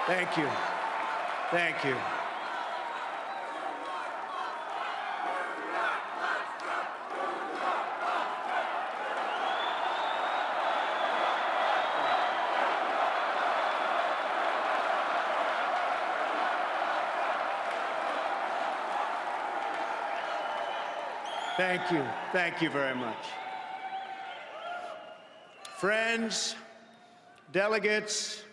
Thank you. Thank you. Thank you. Thank you very much. Friends, delegates,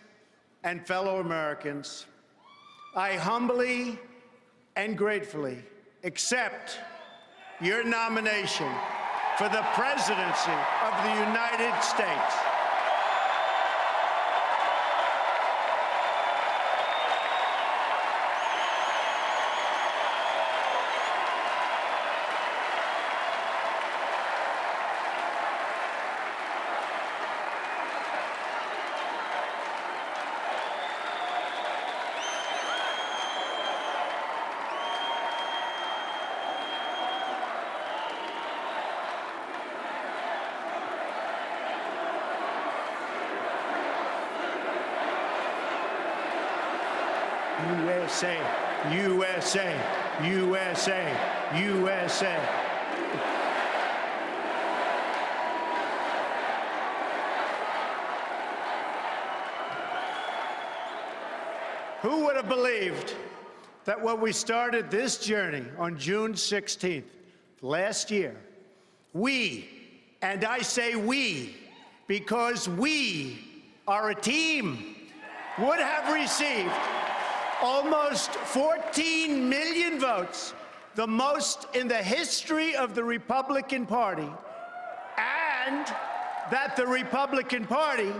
and fellow Americans, I humbly and gratefully accept your nomination for the presidency of the United States. USA, USA, USA, USA. Who would have believed that when we started this journey on June 16th last year, we, and I say we, because we are a team, would have received almost 14 million votes, the most in the history of the Republican Party, and that the Republican Party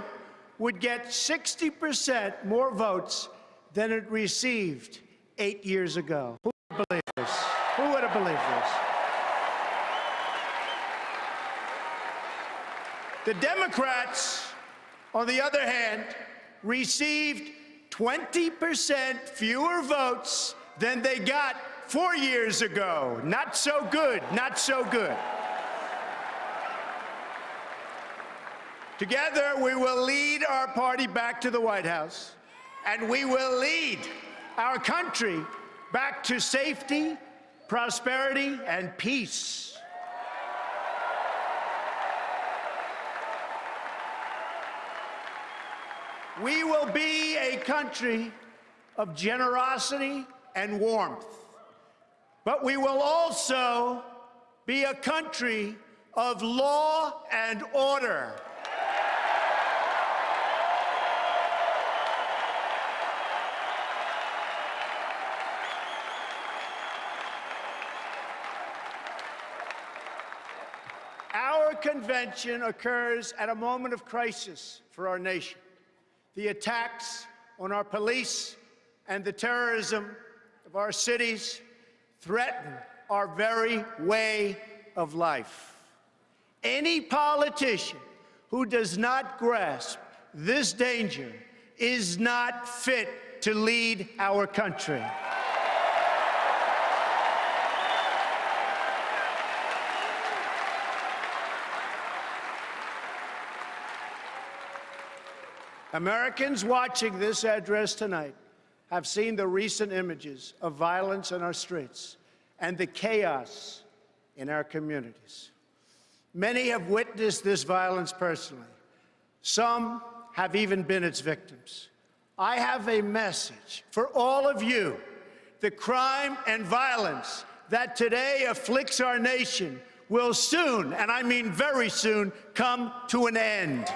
would get 60% more votes than it received 8 years ago. Who would believe this? Who would have believed this? The Democrats, on the other hand, received 20% fewer votes than they got 4 years ago. Not so good, not so good. Together, we will lead our party back to the White House, and we will lead our country back to safety, prosperity, and peace. We will be a country of generosity and warmth, but we will also be a country of law and order. Our convention occurs at a moment of crisis for our nation. The attacks on our police and the terrorism of our cities threaten our very way of life. Any politician who does not grasp this danger is not fit to lead our country. Americans watching this address tonight have seen the recent images of violence in our streets and the chaos in our communities. Many have witnessed this violence personally. Some have even been its victims. I have a message for all of you. The crime and violence that today afflicts our nation will soon, and I mean very soon, come to an end.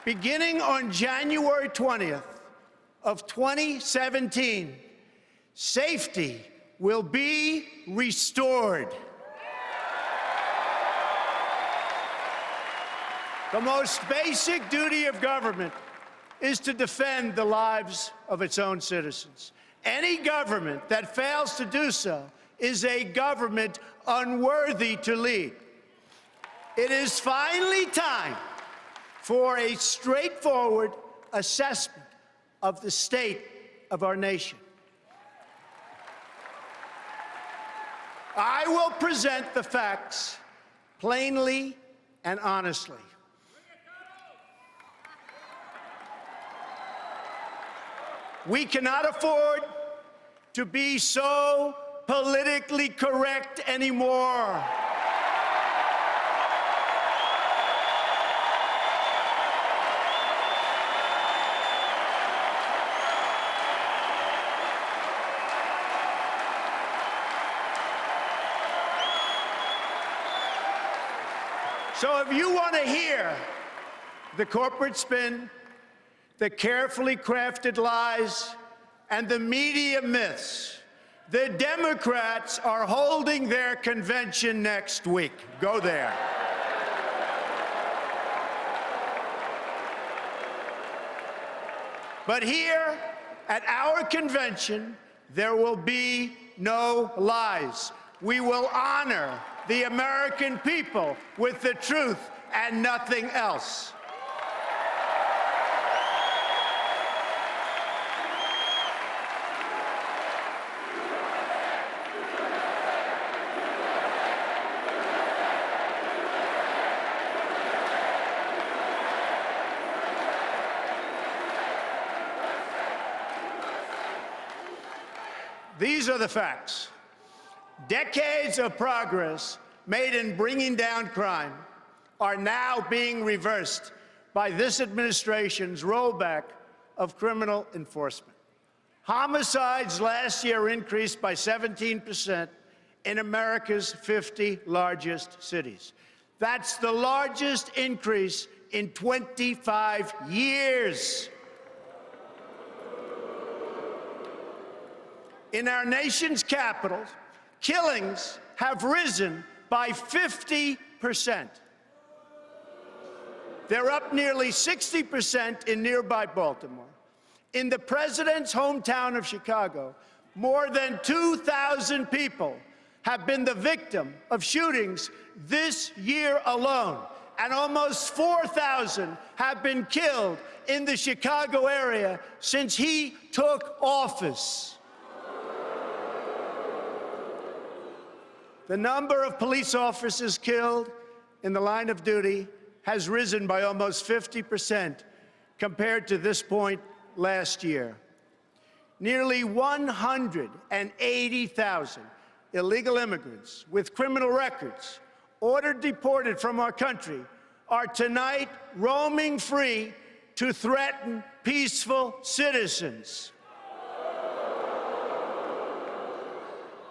Beginning on January 20th of 2017, safety will be restored. The most basic duty of government is to defend the lives of its own citizens. Any government that fails to do so is a government unworthy to lead. It is finally time for a straightforward assessment of the state of our nation. I will present the facts plainly and honestly. We cannot afford to be so politically correct anymore. So if you want to hear the corporate spin, the carefully crafted lies, and the media myths, the Democrats are holding their convention next week. Go there. But here at our convention, there will be no lies. We will honor the American people with the truth and nothing else. These are the facts. Decades of progress made in bringing down crime are now being reversed by this administration's rollback of criminal enforcement. Homicides last year increased by 17% in America's 50 largest cities. That's the largest increase in 25 years. In our nation's capital, killings have risen by 50%. They're up nearly 60% in nearby Baltimore. In the president's hometown of Chicago, more than 2,000 people have been the victim of shootings this year alone, and almost 4,000 have been killed in the Chicago area since he took office. The number of police officers killed in the line of duty has risen by almost 50% compared to this point last year. Nearly 180,000 illegal immigrants with criminal records ordered deported from our country are tonight roaming free to threaten peaceful citizens.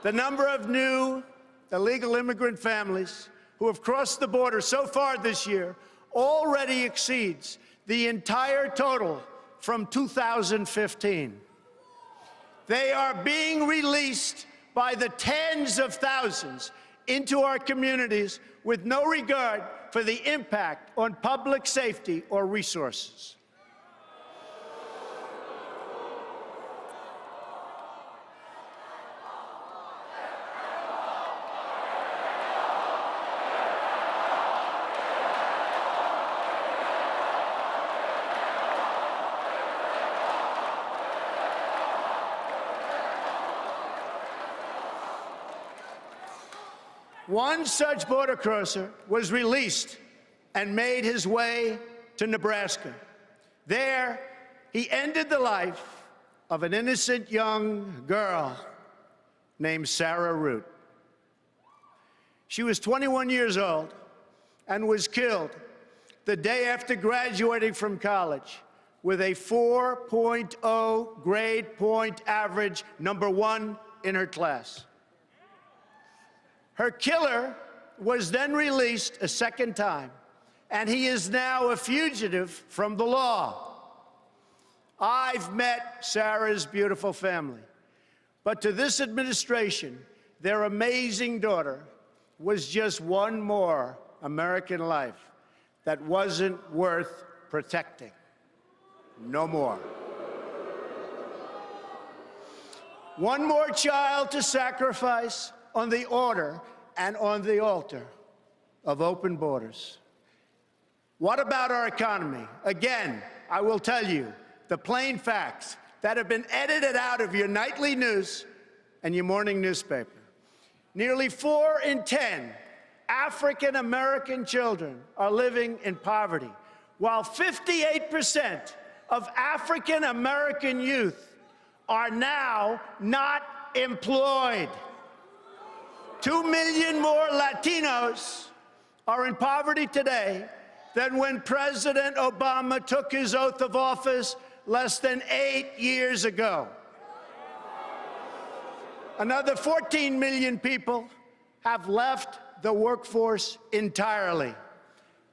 The number of new illegal immigrant families who have crossed the border so far this year already exceeds the entire total from 2015. They are being released by the tens of thousands into our communities with no regard for the impact on public safety or resources. One such border crosser was released and made his way to Nebraska. There, he ended the life of an innocent young girl named Sarah Root. She was 21 years old and was killed the day after graduating from college with a 4.0 grade point average, #1 in her class. Her killer was then released a second time, and he is now a fugitive from the law. I've met Sarah's beautiful family, but to this administration, their amazing daughter was just one more American life that wasn't worth protecting. No more. One more child to sacrifice on the order and on the altar of open borders. What about our economy? Again, I will tell you the plain facts that have been edited out of your nightly news and your morning newspaper. Nearly 4 in 10 African American children are living in poverty, while 58% of African American youth are now not employed. 2 million more Latinos are in poverty today than when President Obama took his oath of office less than 8 years ago. Another 14 million people have left the workforce entirely.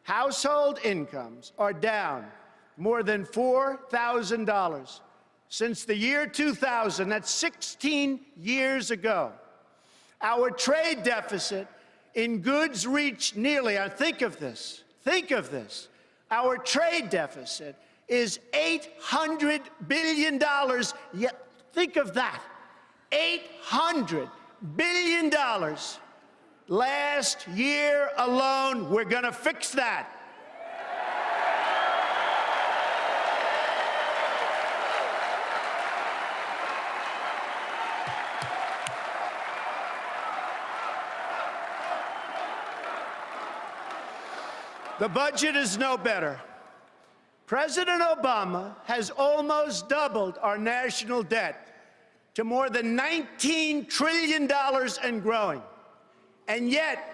Household incomes are down more than $4,000 since the year 2000. That's 16 years ago. Our trade deficit in goods reached nearly, think of this, our trade deficit is $800 billion. Yet, think of that, $800 billion. Last year alone, we're going to fix that. The budget is no better. President Obama has almost doubled our national debt to more than $19 trillion and growing. And yet,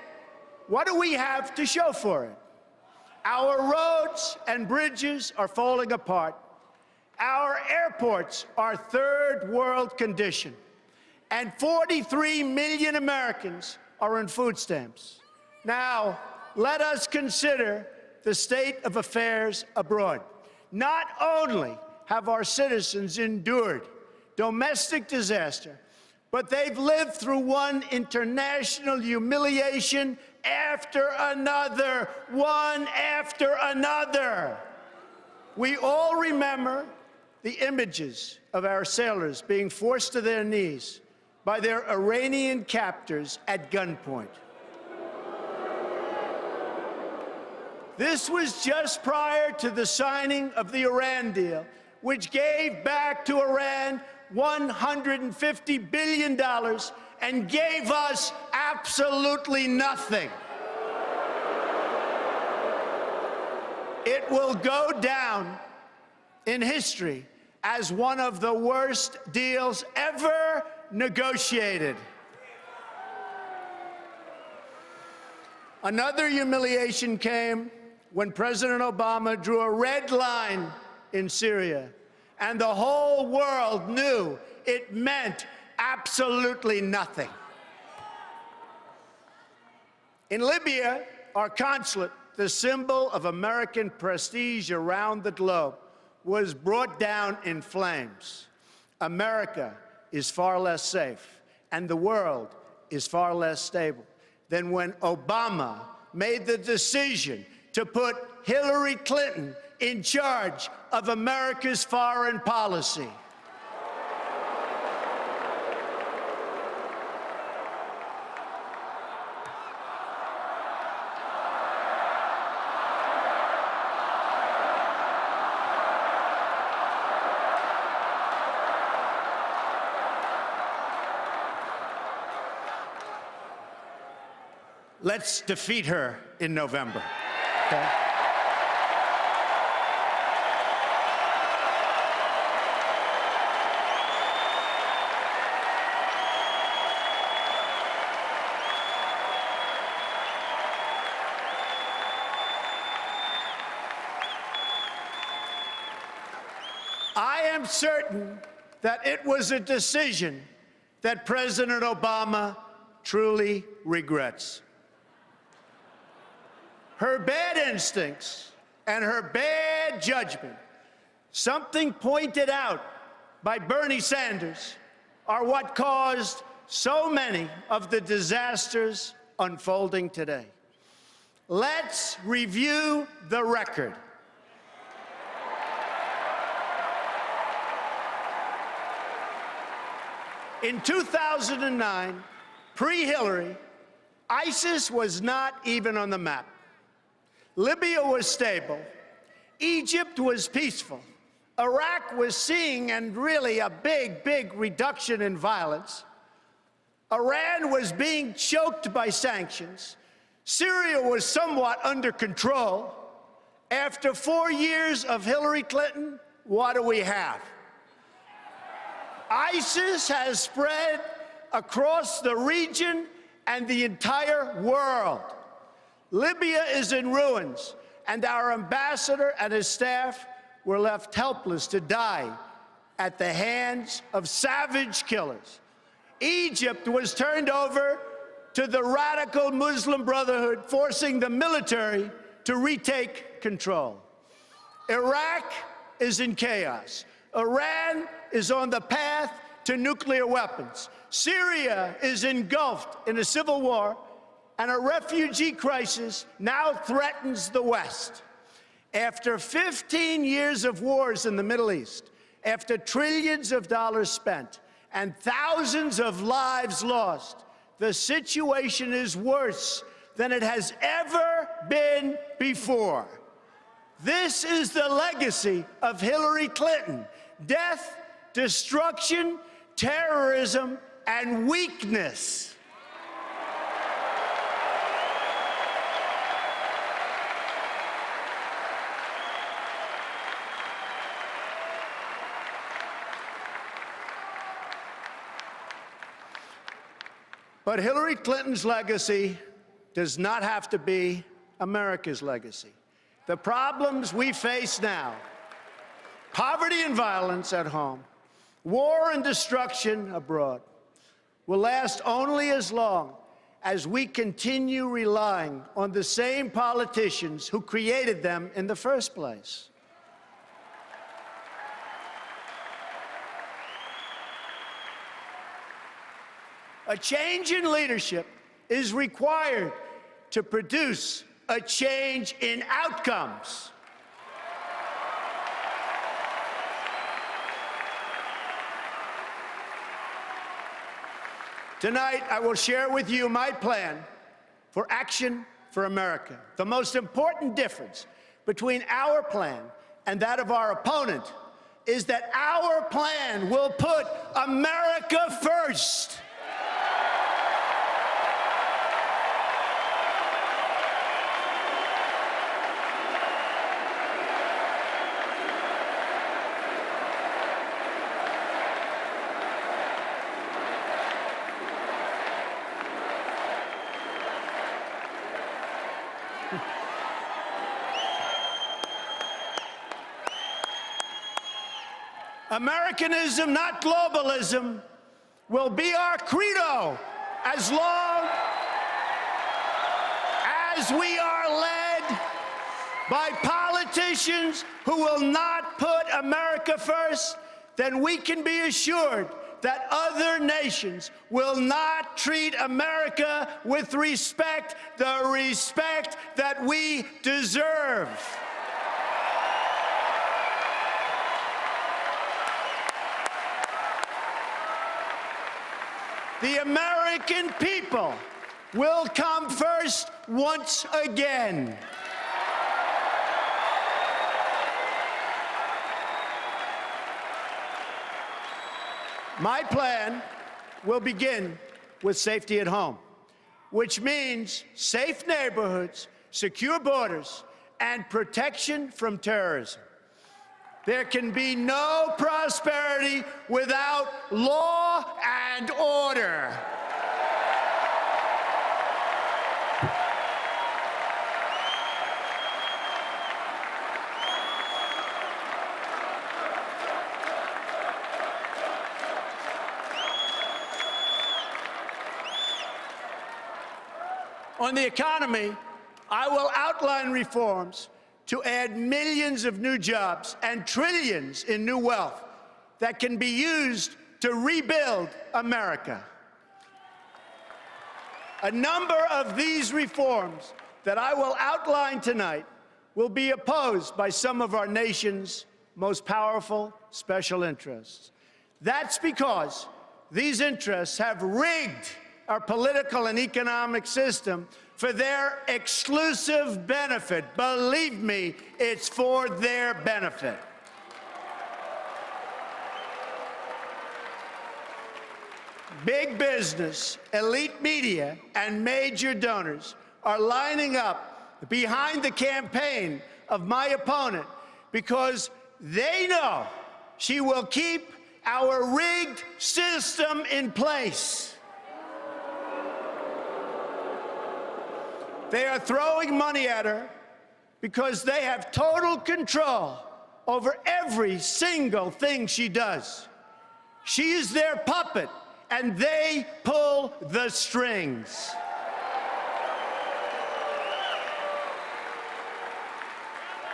what do we have to show for it? Our roads and bridges are falling apart. Our airports are third world condition. And 43 million Americans are on food stamps. Now, let us consider the state of affairs abroad. Not only have our citizens endured domestic disaster, but they've lived through one international humiliation after another, one after another. We all remember the images of our sailors being forced to their knees by their Iranian captors at gunpoint. This was just prior to the signing of the Iran deal, which gave back to Iran $150 billion and gave us absolutely nothing. It will go down in history as one of the worst deals ever negotiated. Another humiliation came when President Obama drew a red line in Syria, and the whole world knew it meant absolutely nothing. In Libya, our consulate, the symbol of American prestige around the globe, was brought down in flames. America is far less safe, and the world is far less stable than when Obama made the decision to put Hillary Clinton in charge of America's foreign policy. Let's defeat her in November. Okay? I am certain that it was a decision that President Obama truly regrets. Her bad instincts and her bad judgment, something pointed out by Bernie Sanders, are what caused so many of the disasters unfolding today. Let's review the record. In 2009, pre-Hillary, ISIS was not even on the map. Libya was stable. Egypt was peaceful. Iraq was seeing, and really a big, big reduction in violence. Iran was being choked by sanctions. Syria was somewhat under control. After 4 years of Hillary Clinton, what do we have? ISIS has spread across the region and the entire world. Libya is in ruins, and our ambassador and his staff were left helpless to die at the hands of savage killers. Egypt was turned over to the radical Muslim Brotherhood, forcing the military to retake control. Iraq is in chaos. Iran is on the path to nuclear weapons. Syria is engulfed in a civil war, and a refugee crisis now threatens the West. After 15 years of wars in the Middle East, after trillions of dollars spent and thousands of lives lost, the situation is worse than it has ever been before. This is the legacy of Hillary Clinton: death, destruction, terrorism, and weakness. But Hillary Clinton's legacy does not have to be America's legacy. The problems we face now, poverty and violence at home, war and destruction abroad, will last only as long as we continue relying on the same politicians who created them in the first place. A change in leadership is required to produce a change in outcomes. Tonight, I will share with you my plan for Action for America. The most important difference between our plan and that of our opponent is that our plan will put America first. Americanism, not globalism, will be our credo as long as we are led by politicians who will not put America first. Then we can be assured that other nations will not treat America with respect, the respect that we deserve. The American people will come first once again. My plan will begin with safety at home, which means safe neighborhoods, secure borders, and protection from terrorism. There can be no prosperity without law and order. On the economy, I will outline reforms to add millions of new jobs and trillions in new wealth that can be used to rebuild America. A number of these reforms that I will outline tonight will be opposed by some of our nation's most powerful special interests. That's because these interests have rigged our political and economic system for their exclusive benefit. Believe me, it's for their benefit. big business, elite media, and major donors are lining up behind the campaign of my opponent because they know she will keep our rigged system in place. They are throwing money at her because they have total control over every single thing she does. She is their puppet, and they pull the strings.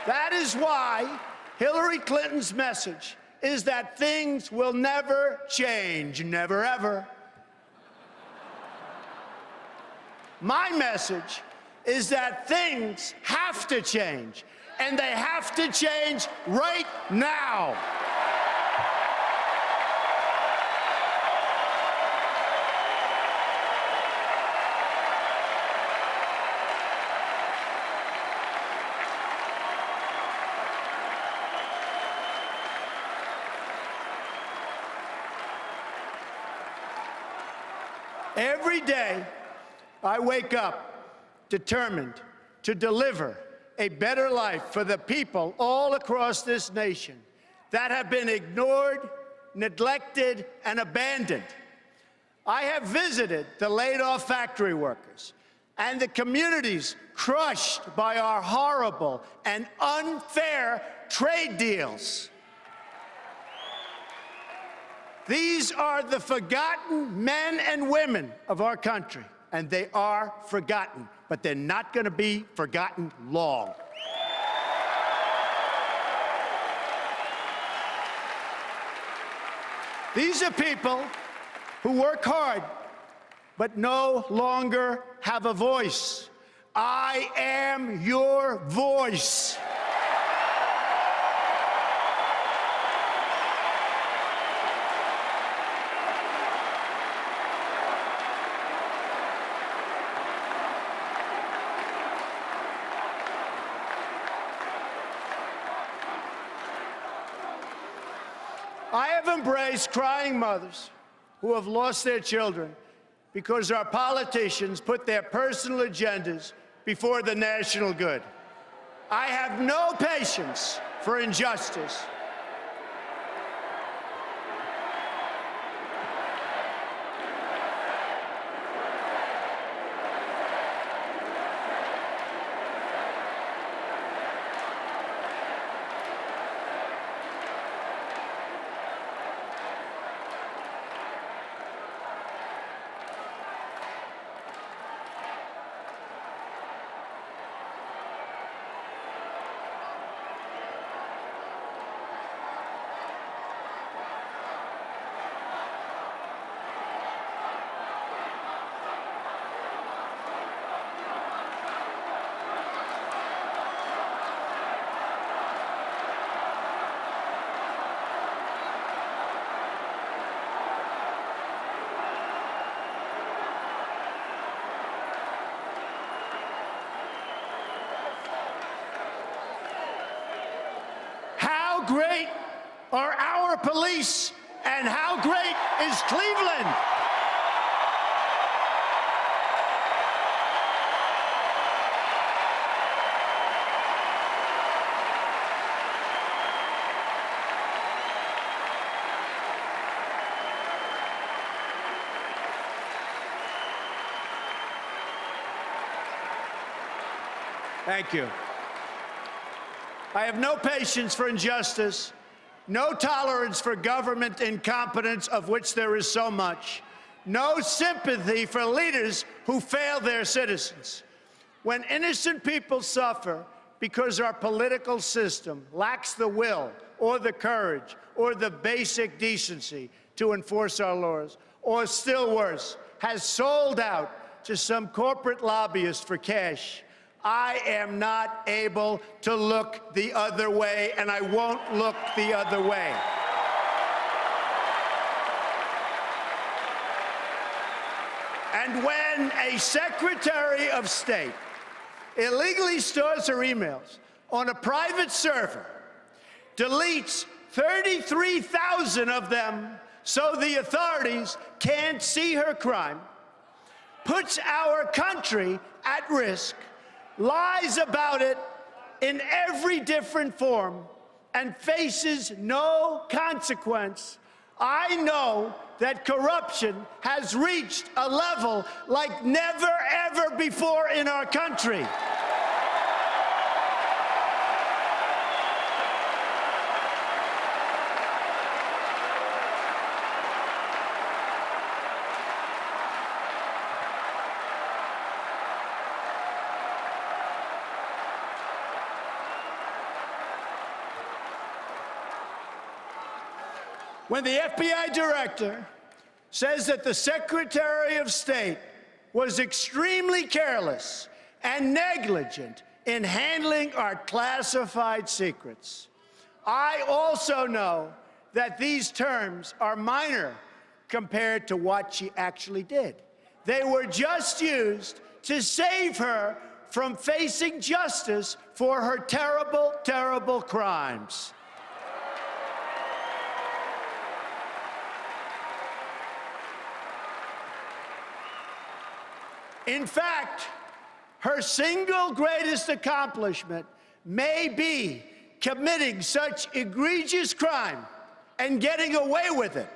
That is why Hillary Clinton's message is that things will never change, never ever. My message is that things have to change, and they have to change right now. Every day, I wake up determined to deliver a better life for the people all across this nation that have been ignored, neglected, and abandoned. I have visited the laid-off factory workers and the communities crushed by our horrible and unfair trade deals. These are the forgotten men and women of our country, and they are forgotten, but they're not going to be forgotten long. These are people who work hard, but no longer have a voice. I am your voice. I have embraced crying mothers who have lost their children because our politicians put their personal agendas before the national good. I have no patience for injustice. How great are our police, and how great is Cleveland? Thank you. I have no patience for injustice, no tolerance for government incompetence, of which there is so much, no sympathy for leaders who fail their citizens. When innocent people suffer because our political system lacks the will or the courage or the basic decency to enforce our laws, or still worse, has sold out to some corporate lobbyist for cash, I am not able to look the other way, and I won't look the other way. And when a Secretary of State illegally stores her emails on a private server, deletes 33,000 of them so the authorities can't see her crime, puts our country at risk, lies about it in every different form, and faces no consequence, I know that corruption has reached a level like never, ever before in our country. When the FBI director says that the Secretary of State was extremely careless and negligent in handling our classified secrets, I also know that these terms are minor compared to what she actually did. They were just used to save her from facing justice for her terrible, terrible crimes. In fact, her single greatest accomplishment may be committing such egregious crime and getting away with it,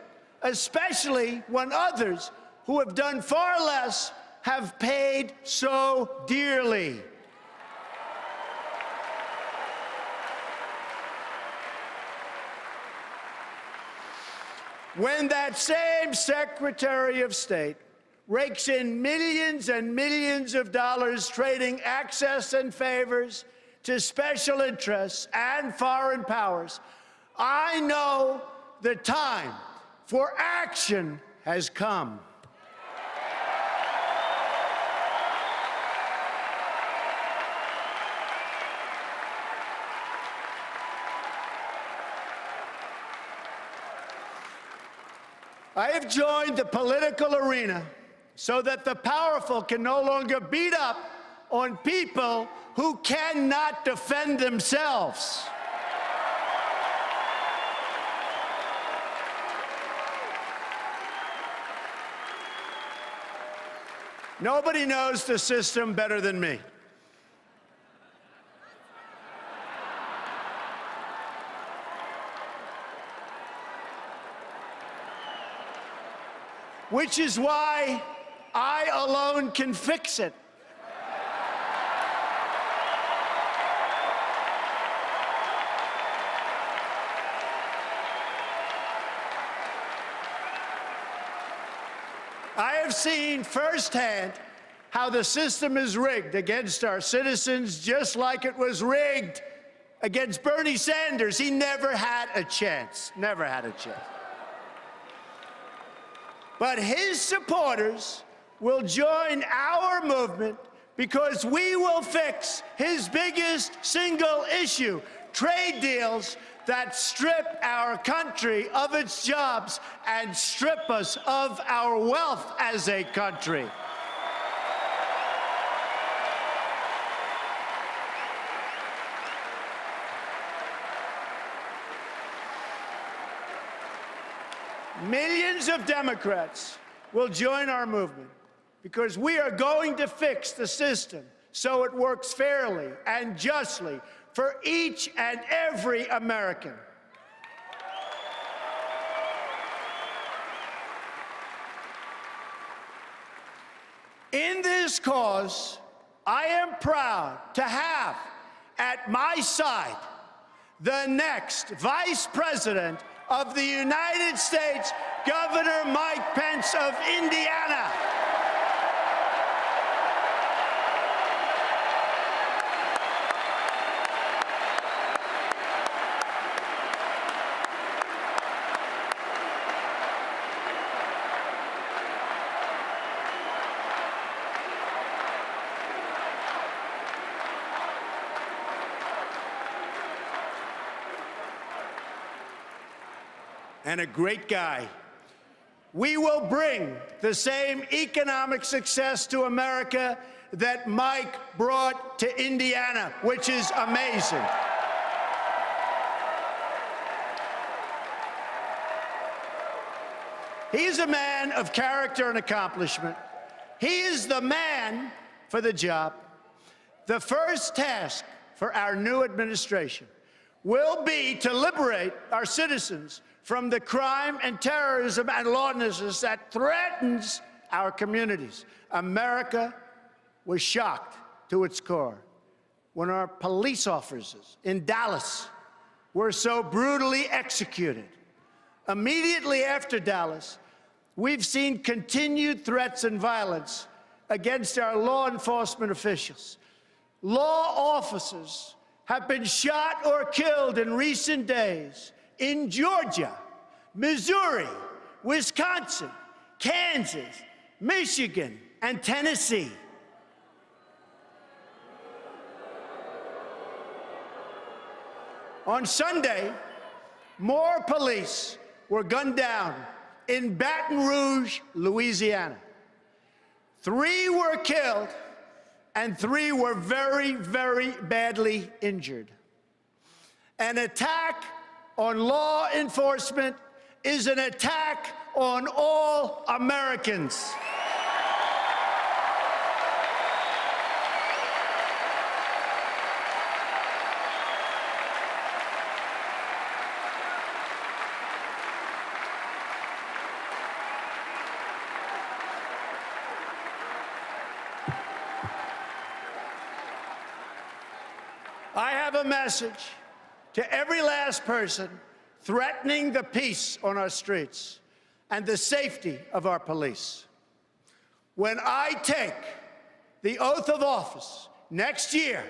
especially when others who have done far less have paid so dearly. When that same Secretary of State rakes in millions and millions of dollars trading access and favors to special interests and foreign powers, I know the time for action has come. I have joined the political arena so that the powerful can no longer beat up on people who cannot defend themselves. Nobody knows the system better than me. Which is why I alone can fix it. I have seen firsthand how the system is rigged against our citizens, just like it was rigged against Bernie Sanders. He never had a chance, never had a chance. But his supporters will join our movement because we will fix his biggest single issue, trade deals that strip our country of its jobs and strip us of our wealth as a country. Millions of Democrats will join our movement because we are going to fix the system so it works fairly and justly for each and every American. In this cause, I am proud to have at my side the next Vice President of the United States, Governor Mike Pence of Indiana. And a great guy. We will bring the same economic success to America that Mike brought to Indiana, which is amazing. He is a man of character and accomplishment. He is the man for the job. The first task for our new administration will be to liberate our citizens from the crime and terrorism and lawlessness that threatens our communities. America was shocked to its core when our police officers in Dallas were so brutally executed. Immediately after Dallas, we've seen continued threats and violence against our law enforcement officials. Law officers have been shot or killed in recent days in Georgia, Missouri, Wisconsin, Kansas, Michigan, and Tennessee. On Sunday, more police were gunned down in Baton Rouge, Louisiana. 3 were killed, and 3 were very, very badly injured. An attack on law enforcement is an attack on all Americans. I have a message to every last person threatening the peace on our streets and the safety of our police. When I take the oath of office next year,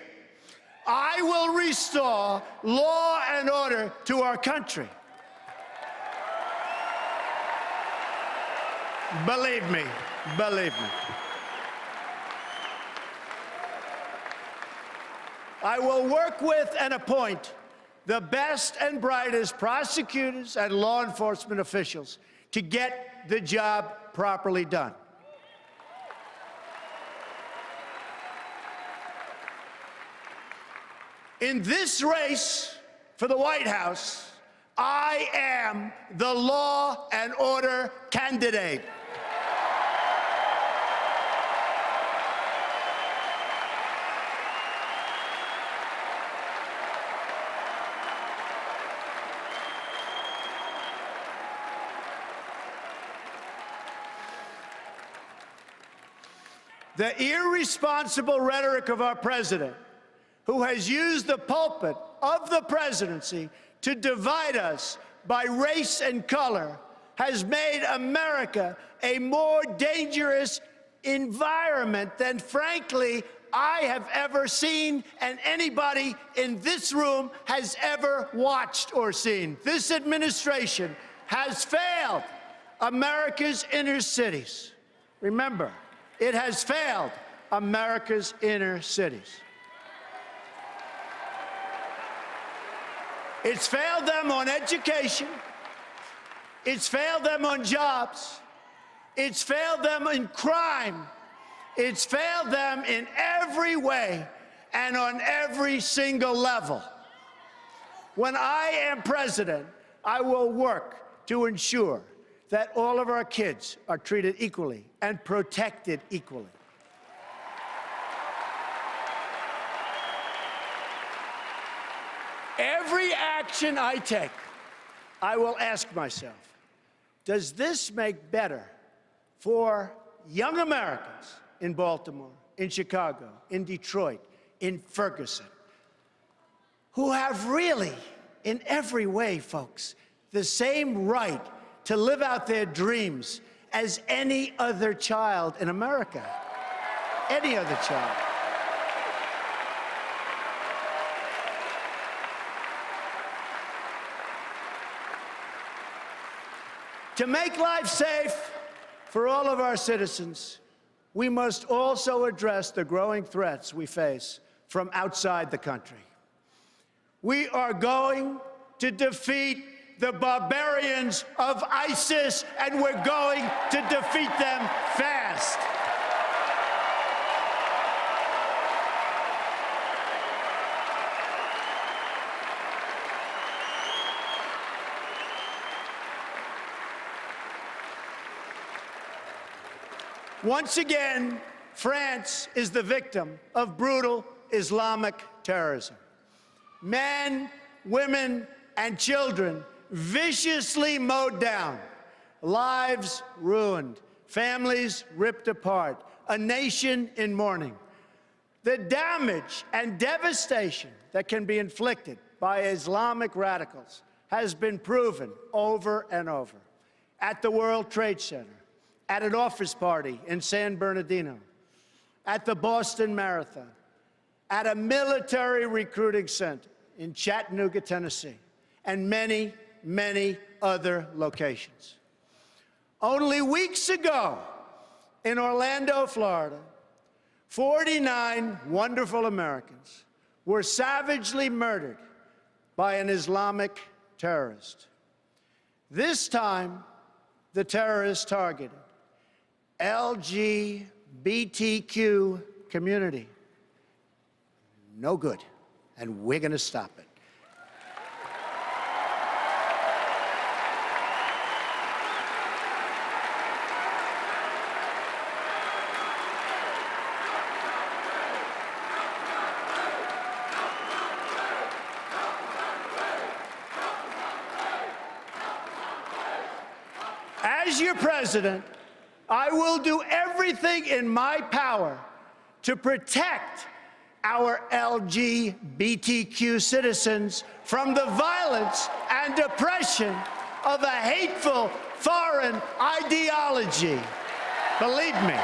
I will restore law and order to our country. Believe me, believe me. I will work with and appoint the best and brightest prosecutors and law enforcement officials to get the job properly done. In this race for the White House, I am the law and order candidate. The irresponsible rhetoric of our president, who has used the pulpit of the presidency to divide us by race and color, has made America a more dangerous environment than, frankly, I have ever seen and anybody in this room has ever watched or seen. This administration has failed America's inner cities. Remember, it has failed America's inner cities. It's failed them on education. It's failed them on jobs. It's failed them in crime. It's failed them in every way and on every single level. When I am president, I will work to ensure that all of our kids are treated equally and protected equally. Every action I take, I will ask myself, does this make better for young Americans in Baltimore, in Chicago, in Detroit, in Ferguson, who have really, in every way, folks, the same right to live out their dreams as any other child in America? Any other child. To make life safe for all of our citizens, we must also address the growing threats we face from outside the country. We are going to defeat the barbarians of ISIS, and we're going to defeat them fast. Once again, France is the victim of brutal Islamic terrorism. Men, women, and children viciously mowed down, lives ruined, families ripped apart, a nation in mourning. The damage and devastation that can be inflicted by Islamic radicals has been proven over and over. At the World Trade Center, at an office party in San Bernardino, at the Boston Marathon, at a military recruiting center in Chattanooga, Tennessee, and many, many other locations. Only weeks ago, in Orlando, Florida, 49 wonderful Americans were savagely murdered by an Islamic terrorist. This time, the terrorist targeted LGBTQ community. No good, and we're going to stop it. As your president, I will do everything in my power to protect our LGBTQ citizens from the violence and oppression of a hateful foreign ideology. Believe me.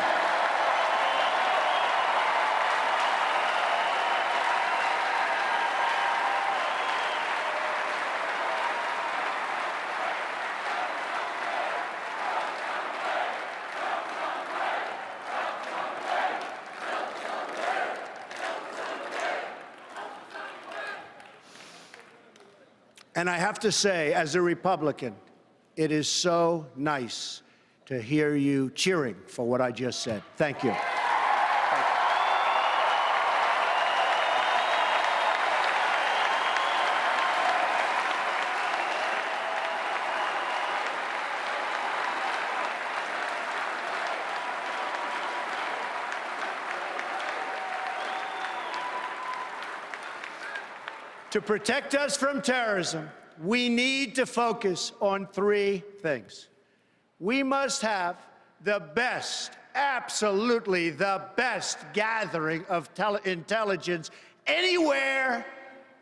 And I have to say, as a Republican, it is so nice to hear you cheering for what I just said. Thank you. To protect us from terrorism, we need to focus on three things. We must have the best, absolutely the best gathering of intelligence anywhere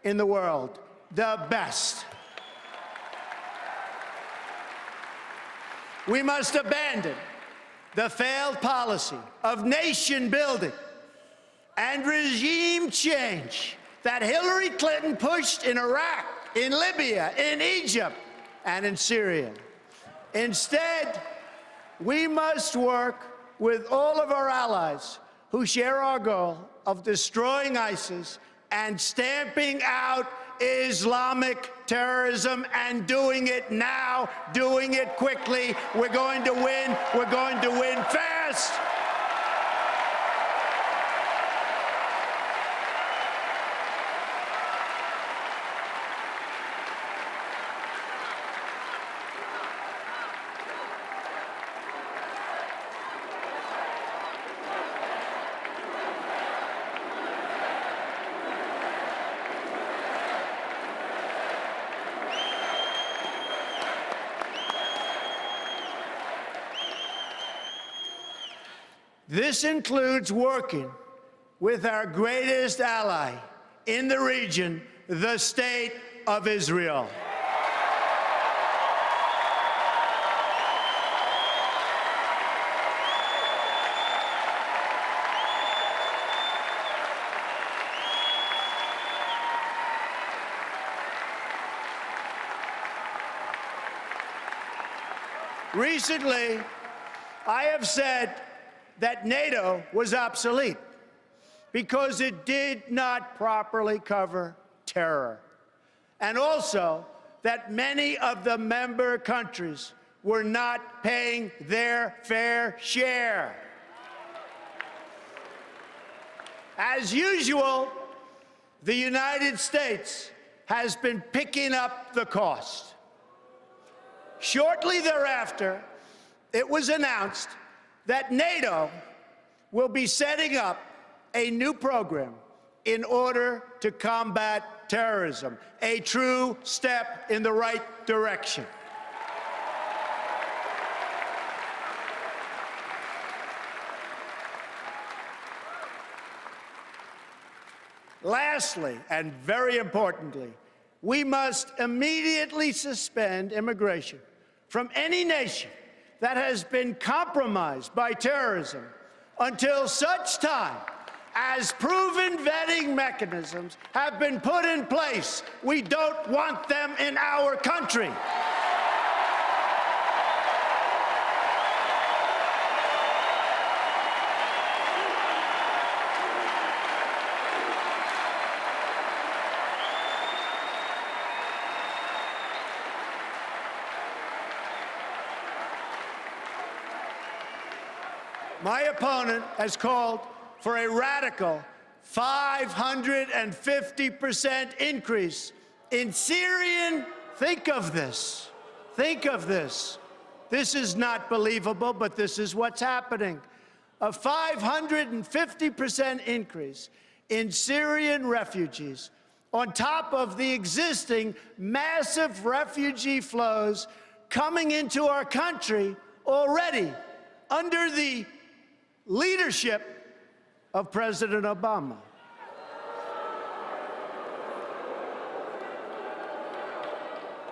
in the world. The best. We must abandon the failed policy of nation building and regime change that Hillary Clinton pushed in Iraq, in Libya, in Egypt, and in Syria. Instead, we must work with all of our allies who share our goal of destroying ISIS and stamping out Islamic terrorism, and doing it now, doing it quickly. We're going to win. We're going to win fast. This includes working with our greatest ally in the region, the State of Israel. Recently, I have said that NATO was obsolete because it did not properly cover terror, and also that many of the member countries were not paying their fair share. As usual, the United States has been picking up the cost. Shortly thereafter, it was announced that NATO will be setting up a new program in order to combat terrorism, a true step in the right direction. Lastly, and very importantly, we must immediately suspend immigration from any nation that has been compromised by terrorism until such time as proven vetting mechanisms have been put in place. We don't want them in our country. My opponent has called for a radical 550% increase in Syrian, think of this, this is not believable, but this is what's happening, a 550% increase in Syrian refugees on top of the existing massive refugee flows coming into our country already under the leadership of President Obama.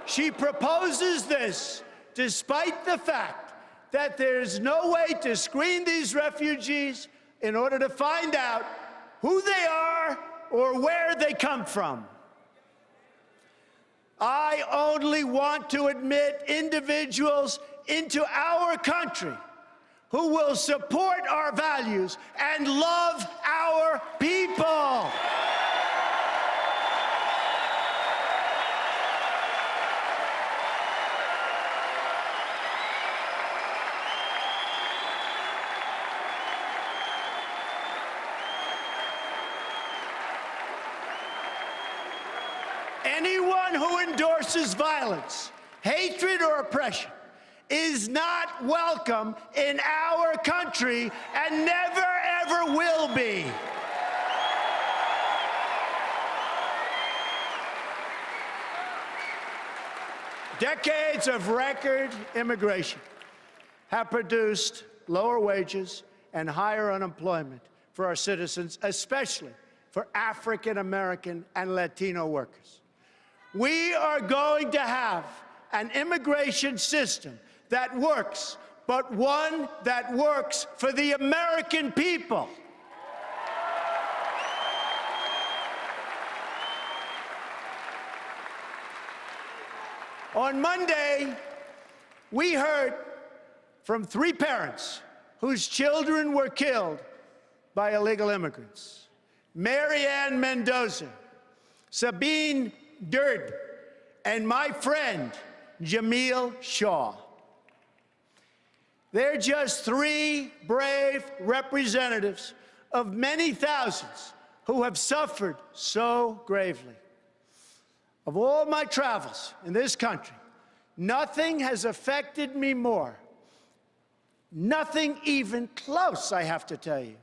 She proposes this despite the fact that there's no way to screen these refugees in order to find out who they are or where they come from. I only want to admit individuals into our country who will support our values and love our people. Anyone who endorses violence, hatred, or oppression is not welcome in our country and never, ever will be. Decades of record immigration have produced lower wages and higher unemployment for our citizens, especially for African American and Latino workers. We are going to have an immigration system that works, but one that works for the American people. On Monday, we heard from 3 parents whose children were killed by illegal immigrants: Marianne Mendoza, Sabine Durd, and my friend, Jamil Shaw. They're just 3 brave representatives of many thousands who have suffered so gravely. Of all my travels in this country, nothing has affected me more, nothing even close, I have to tell you,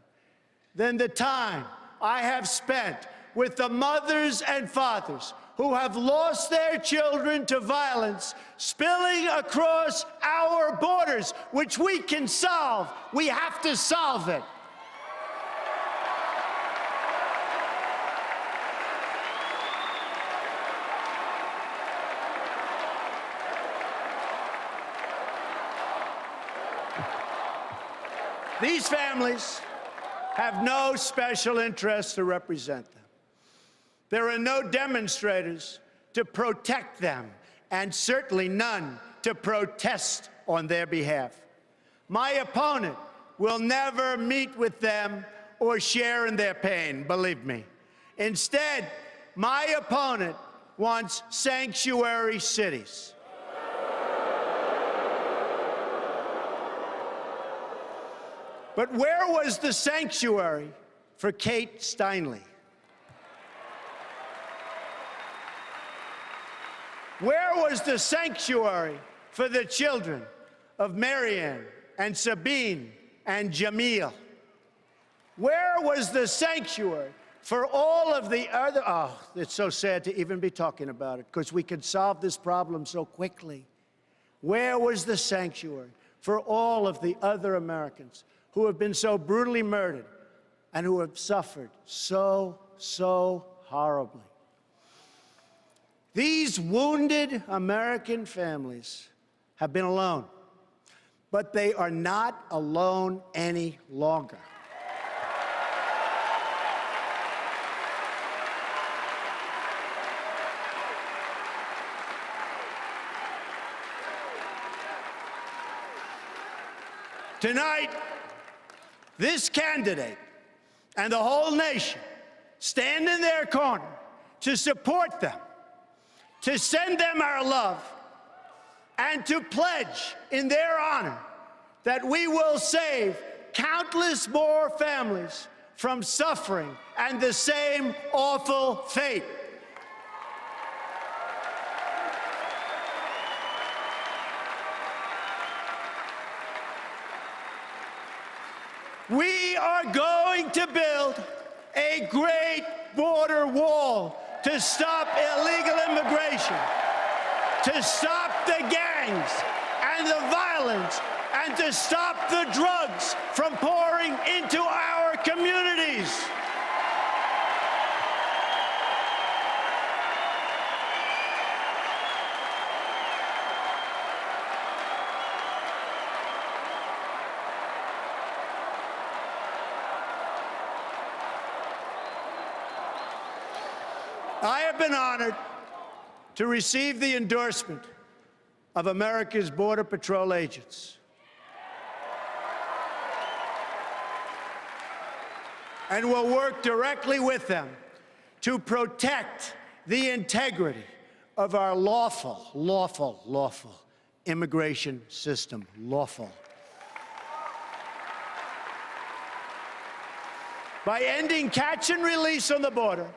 than the time I have spent with the mothers and fathers who have lost their children to violence spilling across our borders, which we can solve. We have to solve it. These families have no special interests to represent them. There are no demonstrators to protect them, and certainly none to protest on their behalf. My opponent will never meet with them or share in their pain, believe me. Instead, my opponent wants sanctuary cities. But where was the sanctuary for Kate Steinle? Where was the sanctuary for the children of Marianne and Sabine and Jamil? Where was the sanctuary for all of the other? Oh, it's so sad to even be talking about it, because we could solve this problem so quickly. Where was the sanctuary for all of the other Americans who have been so brutally murdered and who have suffered so horribly? These wounded American families have been alone, but they are not alone any longer. Tonight, this candidate and the whole nation stand in their corner to support them, to send them our love, and to pledge in their honor that we will save countless more families from suffering and the same awful fate. We are going to build a great border wall to stop illegal immigration, to stop the gangs and the violence, and to stop the drugs from pouring into our communities. I have been honored to receive the endorsement of America's Border Patrol agents. And will work directly with them to protect the integrity of our lawful immigration system. Lawful. By ending catch and release on the border,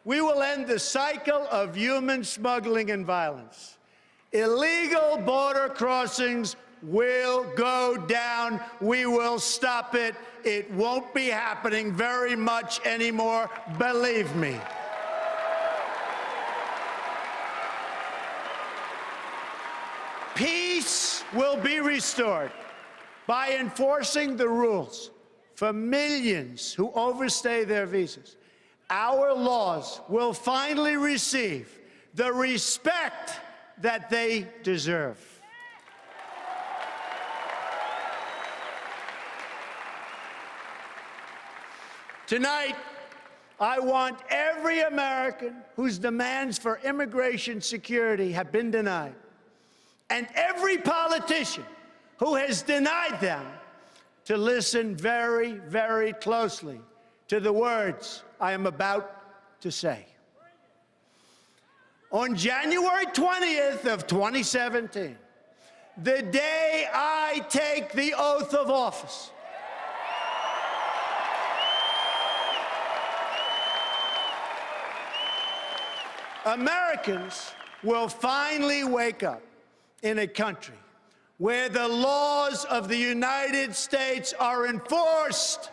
we will end the cycle of human smuggling and violence. Illegal border crossings will go down. We will stop it. It won't be happening very much anymore, believe me. Peace will be restored by enforcing the rules for millions who overstay their visas. Our laws will finally receive the respect that they deserve. Tonight, I want every American whose demands for immigration security have been denied, and every politician who has denied them, to listen very, very closely to the words I am about to say. On January 20th of 2017, the day I take the oath of office, Americans will finally wake up in a country where the laws of the United States are enforced.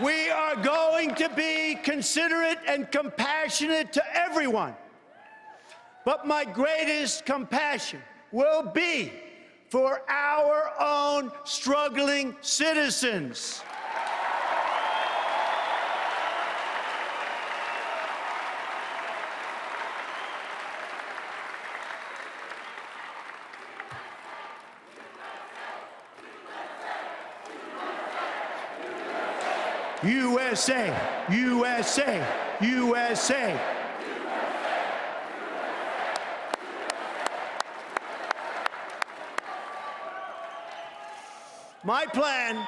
We are going to be considerate and compassionate to everyone. But my greatest compassion will be for our own struggling citizens. USA, USA, USA. My plan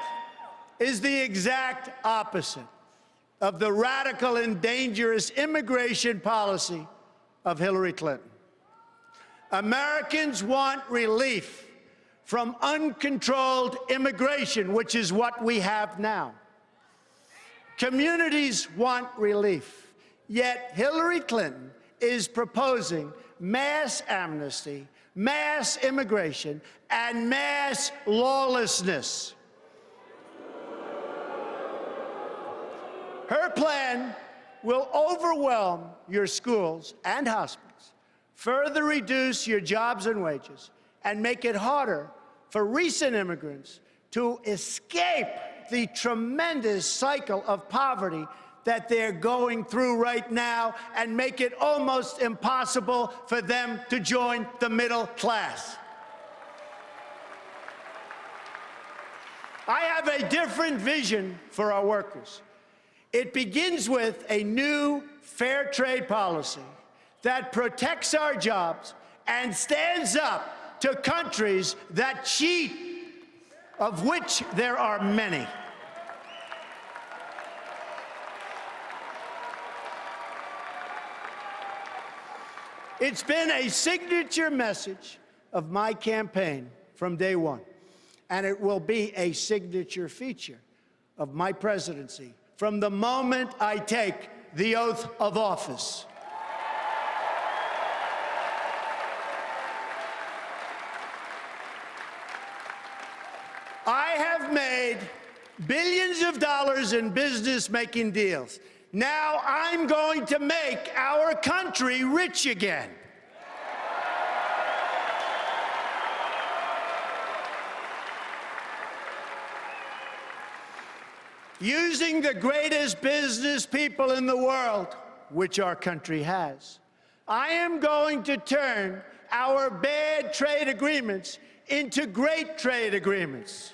is the exact opposite of the radical and dangerous immigration policy of Hillary Clinton. Americans want relief from uncontrolled immigration, which is what we have now. Communities want relief, yet Hillary Clinton is proposing mass amnesty, mass immigration, and mass lawlessness. Her plan will overwhelm your schools and hospitals, further reduce your jobs and wages, and make it harder for recent immigrants to escape the tremendous cycle of poverty that they're going through right now, and make it almost impossible for them to join the middle class. I have a different vision for our workers. It begins with a new fair trade policy that protects our jobs and stands up to countries that cheat, of which there are many. It's been a signature message of my campaign from day one, and it will be a signature feature of my presidency from the moment I take the oath of office. I have made billions of dollars in business-making deals. Now I'm going to make our country rich again. Using the greatest business people in the world, which our country has, I am going to turn our bad trade agreements into great trade agreements.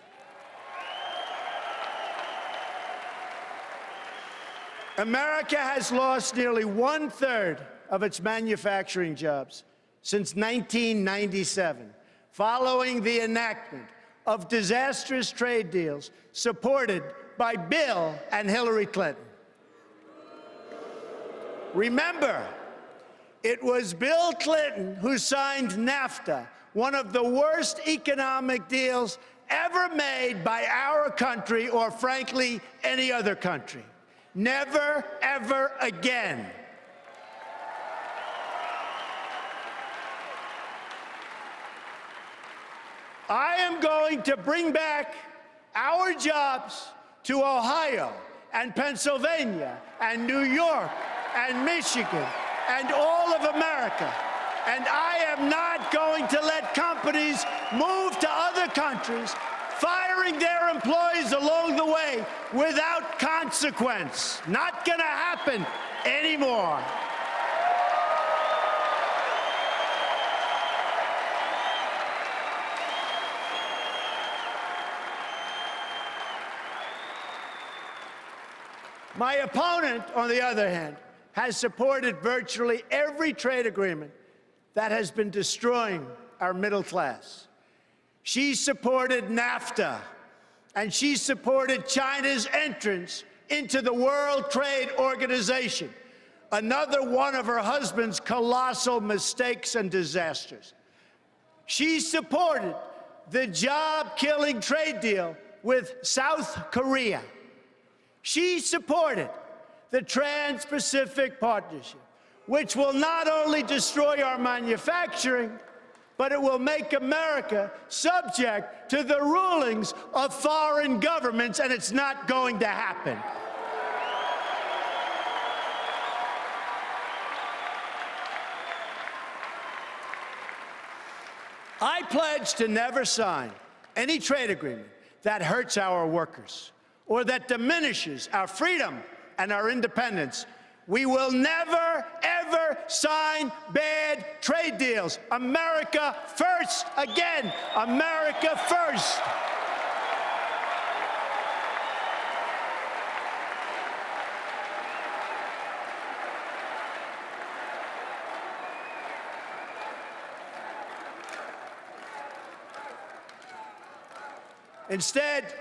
America has lost nearly 1/3 of its manufacturing jobs since 1997, following the enactment of disastrous trade deals supported by Bill and Hillary Clinton. Remember, it was Bill Clinton who signed NAFTA, one of the worst economic deals ever made by our country, or frankly, any other country. Never, ever again. I am going to bring back our jobs to Ohio and Pennsylvania and New York and Michigan and all of America. And I am not going to let companies move to other countries, firing their employees along the way without consequence. Not going to happen anymore. My opponent, on the other hand, has supported virtually every trade agreement that has been destroying our middle class. She supported NAFTA, and she supported China's entrance into the World Trade Organization, another one of her husband's colossal mistakes and disasters. She supported the job-killing trade deal with South Korea. She supported the Trans-Pacific Partnership, which will not only destroy our manufacturing, but it will make America subject to the rulings of foreign governments, and it's not going to happen. I pledge to never sign any trade agreement that hurts our workers or that diminishes our freedom and our independence. We will never, ever sign bad trade deals. America first. Again, America first. Instead,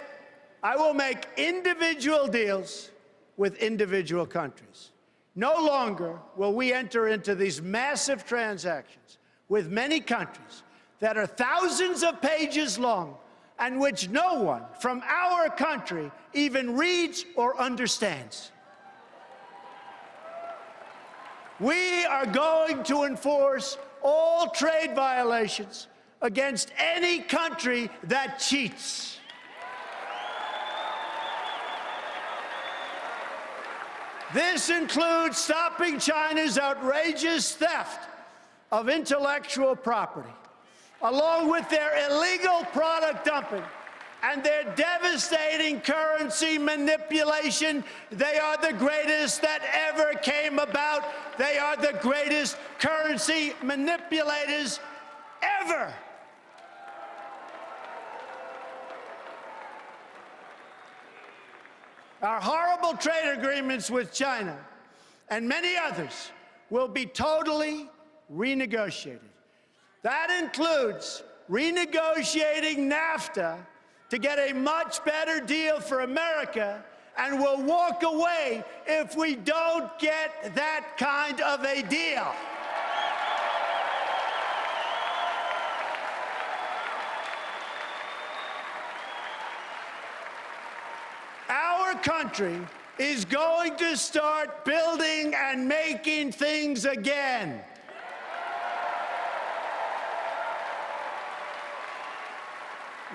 I will make individual deals with individual countries. No longer will we enter into these massive transactions with many countries that are thousands of pages long and which no one from our country even reads or understands. We are going to enforce all trade violations against any country that cheats. This includes stopping China's outrageous theft of intellectual property, along with their illegal product dumping and their devastating currency manipulation. They are the greatest that ever came about. They are the greatest currency manipulators ever. Our horrible trade agreements with China and many others will be totally renegotiated. That includes renegotiating NAFTA to get a much better deal for America, and we'll walk away if we don't get that kind of a deal. Our country is going to start building and making things again.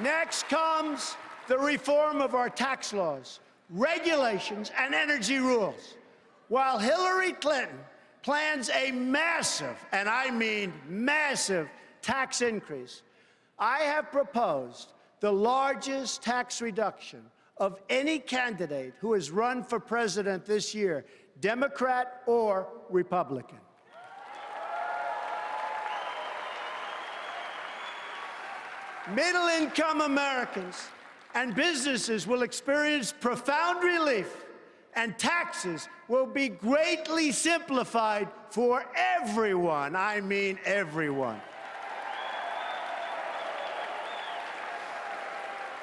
Next comes the reform of our tax laws, regulations, and energy rules. While Hillary Clinton plans a massive, and I mean massive, tax increase, I have proposed the largest tax reduction of any candidate who has run for president this year, Democrat or Republican. Middle-income Americans and businesses will experience profound relief, and taxes will be greatly simplified for everyone. I mean everyone.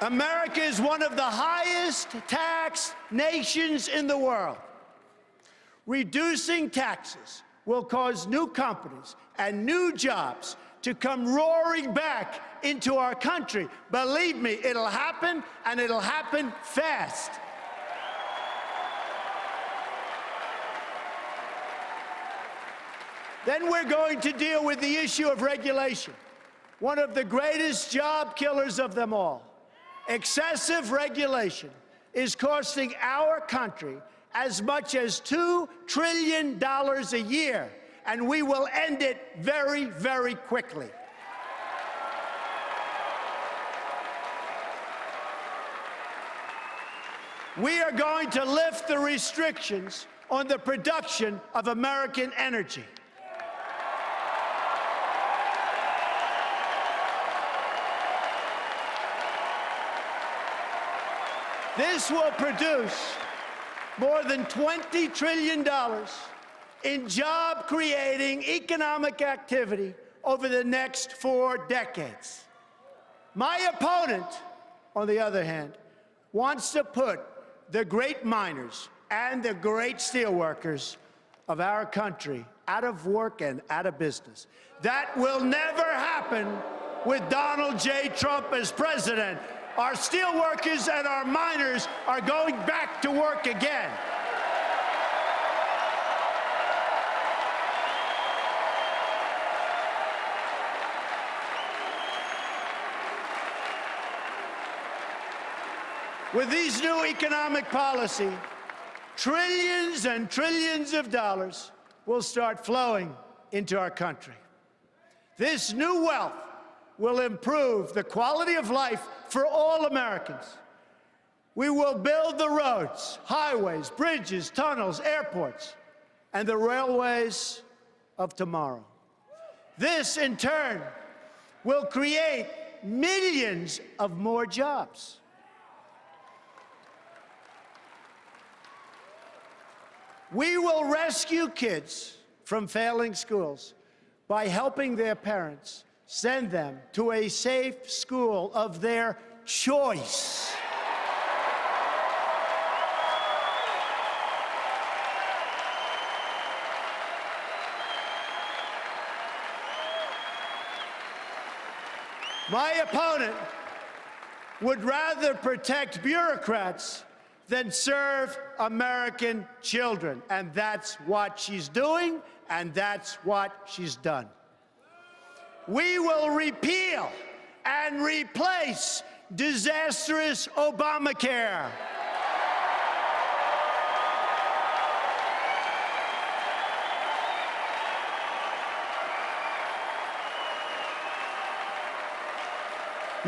America is one of the highest taxed nations in the world. Reducing taxes will cause new companies and new jobs to come roaring back into our country. Believe me, it'll happen, and it'll happen fast. Then we're going to deal with the issue of regulation, one of the greatest job killers of them all. Excessive regulation is costing our country as much as $2 trillion a year, and we will end it very, very quickly. We are going to lift the restrictions on the production of American energy. This will produce more than $20 trillion in job-creating economic activity over the next 4 decades. My opponent, on the other hand, wants to put the great miners and the great steelworkers of our country out of work and out of business. That will never happen with Donald J. Trump as president. Our steelworkers and our miners are going back to work again. With these new economic policy, trillions and trillions of dollars will start flowing into our country. This new wealth will improve the quality of life for all Americans. We will build the roads, highways, bridges, tunnels, airports, and the railways of tomorrow. This, in turn, will create millions of more jobs. We will rescue kids from failing schools by helping their parents send them to a safe school of their choice. My opponent would rather protect bureaucrats than serve American children. And that's what she's doing, and that's what she's done. We will repeal and replace disastrous Obamacare.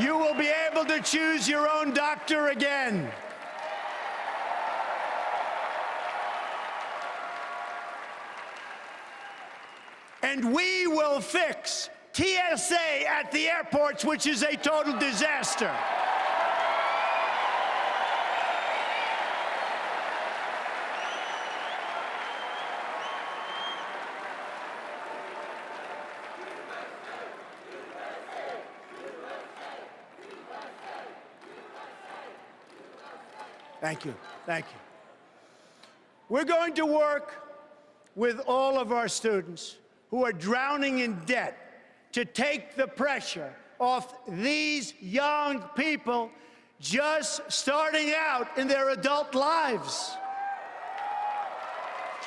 You will be able to choose your own doctor again. And we will fix TSA at the airports, which is a total disaster. Thank you. Thank you. We're going to work with all of our students who are drowning in debt to take the pressure off these young people just starting out in their adult lives.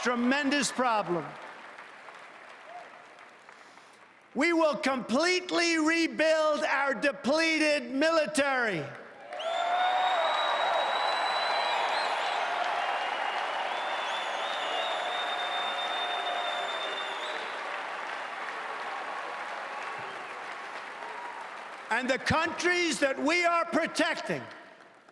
Tremendous problem. We will completely rebuild our depleted military. And the countries that we are protecting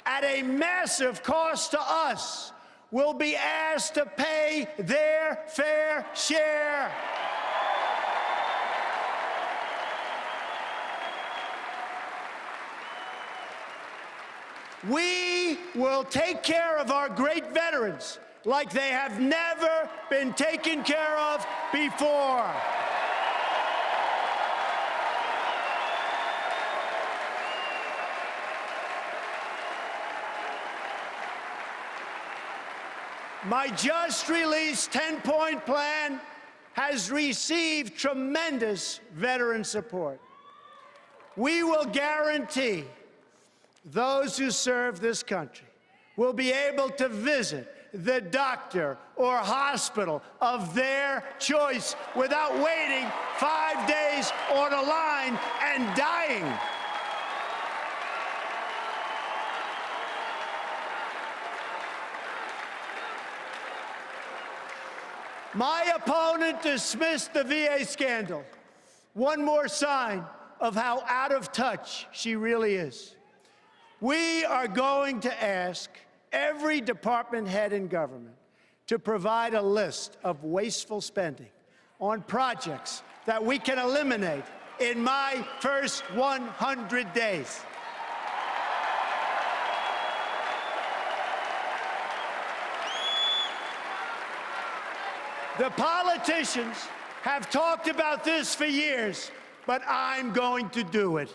at a massive cost to us will be asked to pay their fair share. We will take care of our great veterans like they have never been taken care of before. My just-released 10-point plan has received tremendous veteran support. We will guarantee those who serve this country will be able to visit the doctor or hospital of their choice without waiting 5 days on a line and dying. My opponent dismissed the VA scandal. One more sign of how out of touch she really is. We are going to ask every department head in government to provide a list of wasteful spending on projects that we can eliminate in my first 100 days. The politicians have talked about this for years, but I'm going to do it.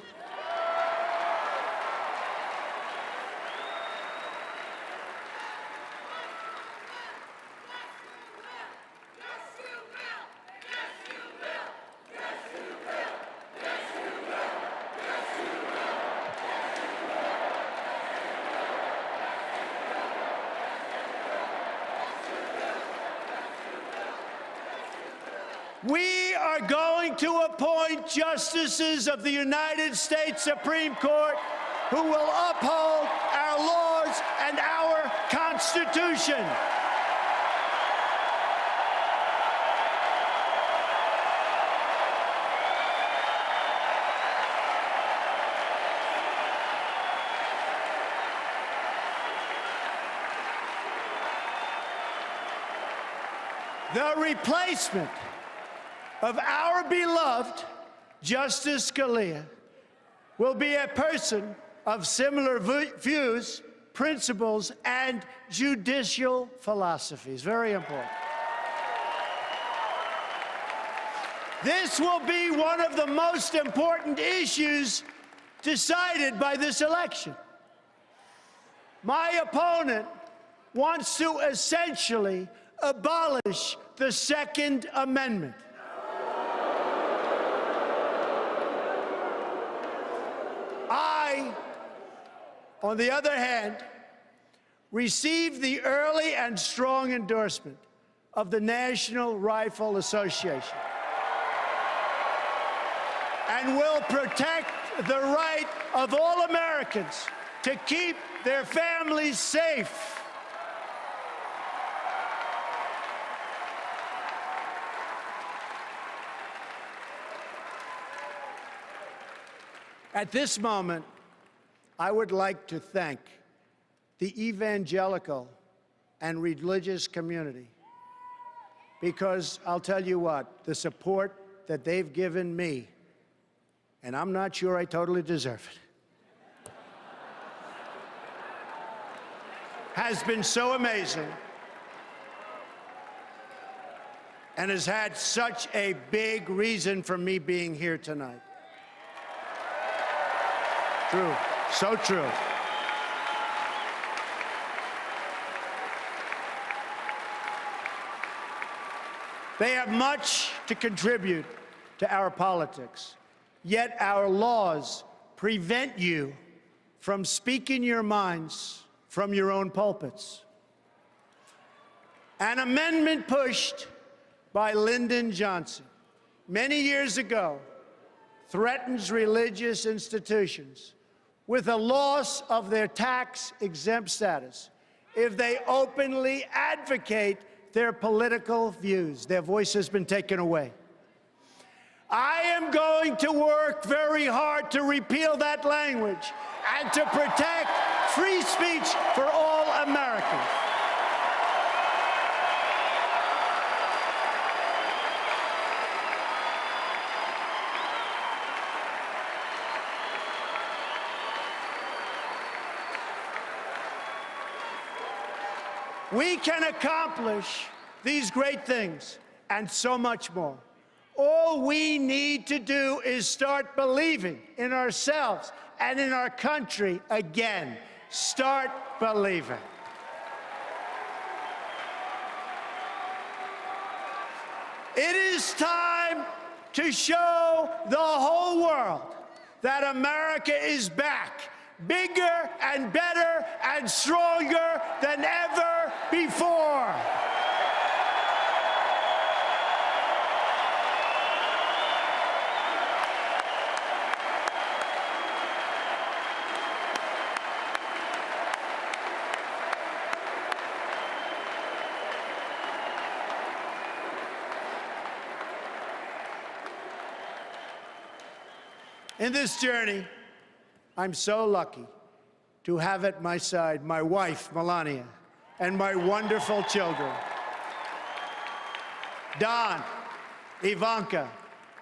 We are going to appoint justices of the United States Supreme Court who will uphold our laws and our Constitution. The replacement of our beloved Justice Scalia will be a person of similar views, principles, and judicial philosophies. Very important. This will be one of the most important issues decided by this election. My opponent wants to essentially abolish the Second Amendment. on the other hand, received the early and strong endorsement of the National Rifle Association and will protect the right of all Americans to keep their families safe. At this moment, I would like to thank the evangelical and religious community, because I'll tell you what, the support that they've given me, and I'm not sure I totally deserve it, has been so amazing and has had such a big reason for me being here tonight. True, so true. They have much to contribute to our politics, yet our laws prevent you from speaking your minds from your own pulpits. An amendment pushed by Lyndon Johnson many years ago threatens religious institutions with a loss of their tax-exempt status if they openly advocate their political views. Their voice has been taken away. I am going to work very hard to repeal that language and to protect free speech for all Americans. We can accomplish these great things and so much more. All we need to do is start believing in ourselves and in our country again. Start believing. It is time to show the whole world that America is back, bigger and better and stronger than ever before. In this journey, I'm so lucky to have at my side my wife, Melania, and my wonderful children, Don, Ivanka,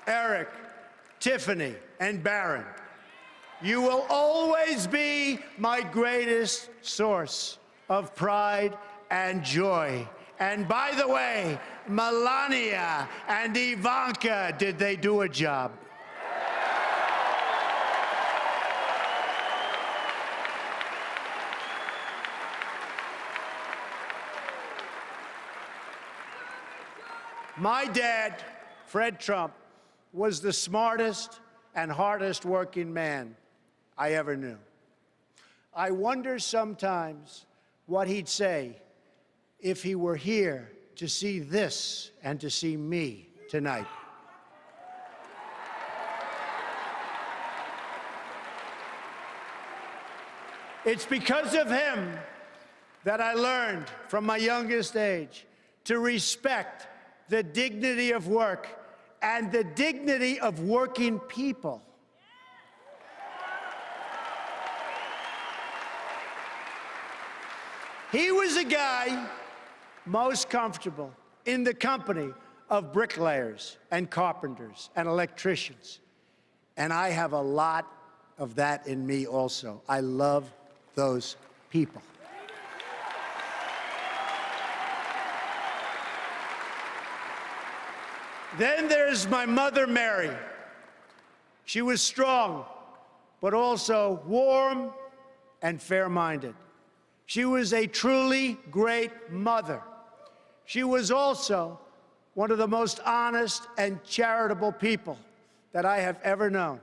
Eric, Tiffany, and Barron. You will always be my greatest source of pride and joy. And by the way, Melania and Ivanka, did they do a job? My dad, Fred Trump, was the smartest and hardest working man I ever knew. I wonder sometimes what he'd say if he were here to see this and to see me tonight. It's because of him that I learned from my youngest age to respect the dignity of work and the dignity of working people. He was a guy most comfortable in the company of bricklayers and carpenters and electricians. And I have a lot of that in me also. I love those people. Then there's my mother, Mary. She was strong, but also warm and fair-minded. She was a truly great mother. She was also one of the most honest and charitable people that I have ever known.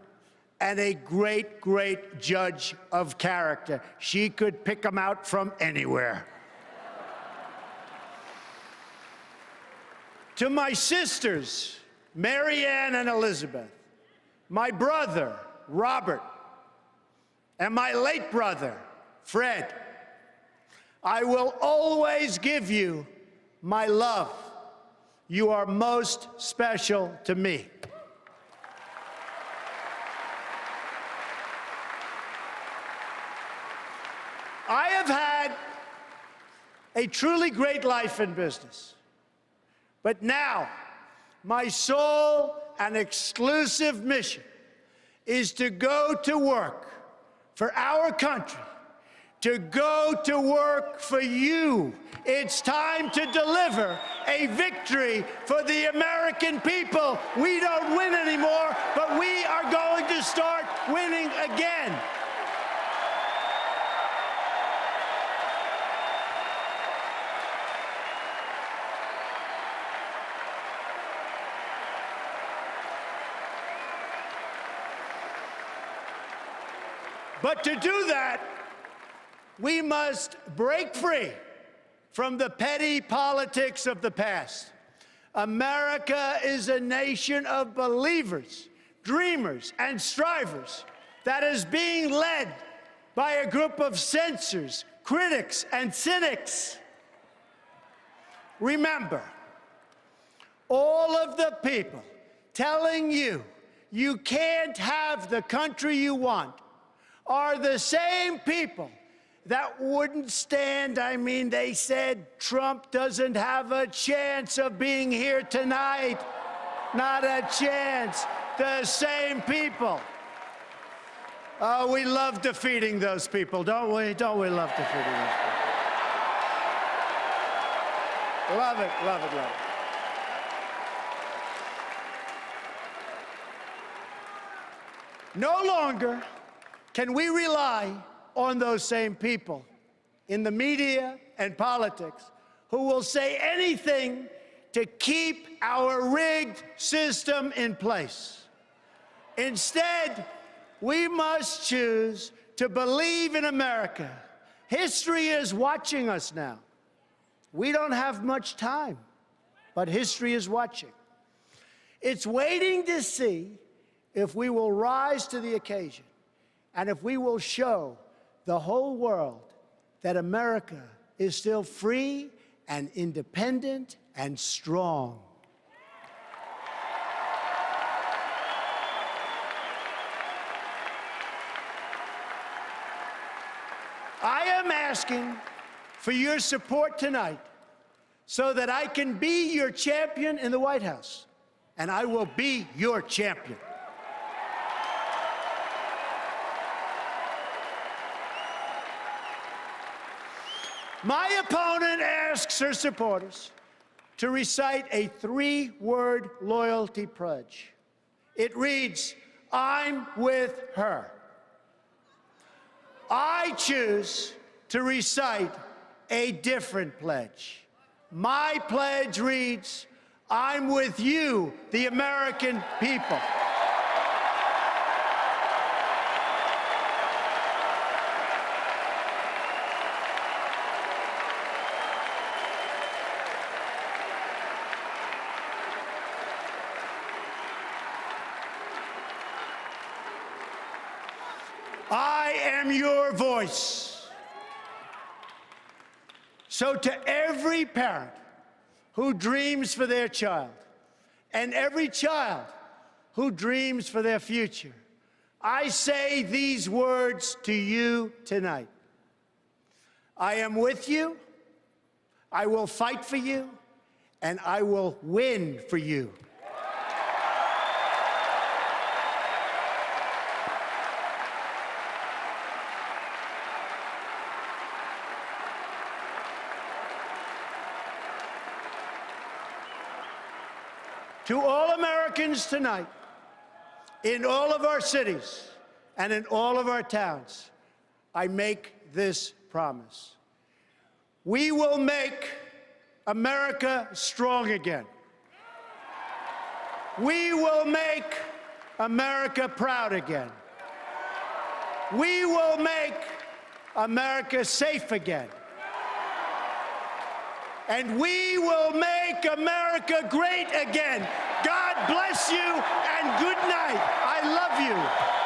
and a great, great judge of character. She could pick them out from anywhere. To my sisters, Mary Ann and Elizabeth, my brother, Robert, and my late brother, Fred, I will always give you my love. You are most special to me. I have had a truly great life in business, but now my sole and exclusive mission is to go to work for our country, to go to work for you. It's time to deliver a victory for the American people. We don't win anymore, but we are going to start winning again. But to do that, we must break free from the petty politics of the past. America is a nation of believers, dreamers, and strivers that is being led by a group of censors, critics, and cynics. Remember, all of the people telling you you can't have the country you want are the same people that wouldn't stand. I mean, they said Trump doesn't have a chance of being here tonight. Not a chance. The same people. Oh, we love defeating those people, don't we? Don't we love defeating those people? Love it, love it, love it. No longer can we rely on those same people in the media and politics who will say anything to keep our rigged system in place. Instead, we must choose to believe in America. History is watching us now. We don't have much time, but history is watching. It's waiting to see if we will rise to the occasion and if we will show the whole world that America is still free and independent and strong. I am asking for your support tonight so that I can be your champion in the White House, and I will be your champion. My opponent asks her supporters to recite a three-word loyalty pledge. It reads, "I'm with her." I choose to recite a different pledge. My pledge reads, "I'm with you, the American people." I am your voice. So to every parent who dreams for their child, and every child who dreams for their future, I say these words to you tonight. I am with you, I will fight for you, and I will win for you. To all Americans tonight, in all of our cities and in all of our towns, I make this promise. We will make America strong again. We will make America proud again. We will make America safe again. And we will make America great again. God bless you and good night. I love you.